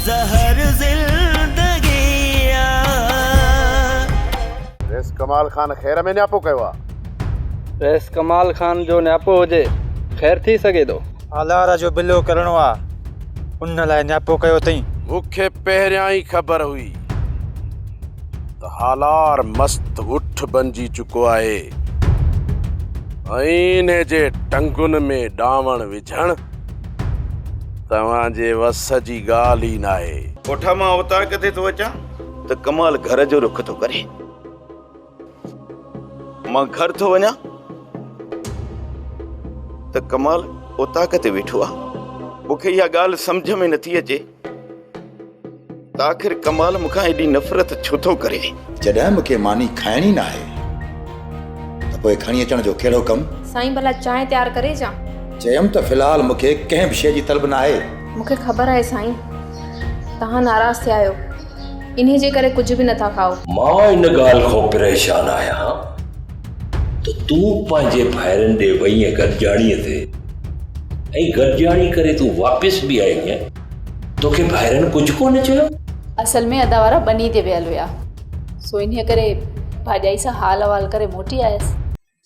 ज़हर ज़िंदगी रेस कमाल खान खैर में न्यापो कयो आहे? रेस कमाल खान जो न्यापो हुजे ख़ैर थी सघे थो। आलारा जो बिलो करणो आहे उन लाइ न्यापो कयो अथई। मूंखे पहिरियां ई ख़बर हुई त हालार मस्त उठ बणिजी चुको आहे ऐं इन जे टंगुनि में डावण विझण तव्हांजे वस जी ॻाल्हि ई नाहे। कोठा मां अवतार किथे थो अचां त कमाल घर जो रुख थो करे। मां घर थो वञा त कमाल उता किथे वेठो आहे। मूंखे इहा ॻाल्हि सम्झ में नथी अचे त आख़िर कमाल मूंखां एॾी नफ़रत छो थो करे। जॾहिं मूंखे मानी खाइणी न आहे त पोइ खणी अचण जो कहिड़ो कमु? साईं भला चांहि तयारु करे जा। चयमि त फ़िलहाल मूंखे कंहिं बि शइ जी तलब न आहे। मूंखे ख़बर आहे साईं तव्हां नाराज़ थिया आहियो इन्हे जे करे कुझु बि नथा खाओ। मां इन ॻाल्हि खां परेशान आहियां त तूं पंहिंजे भाइरनि ॾे वई ऐं गॾिजाणीअ ते ऐं गॾिजाणी करे तूं वापसि बि आई ऐं तोखे भाइरनि कुझु कोन चयो। असल में अदा वारा बनी ते वियल हुया सो इन्हे करे भाॼाई सां हाल अहवाल करे मोटी आयसि।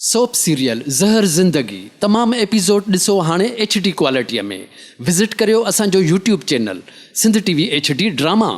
सोप सीरियल ज़हर ज़िंदगी तमामु एपिसोड ॾिसो हाणे HD क्वालिटीअ में। विज़िट करियो असांजो YouTube channel Sindh TV HD drama.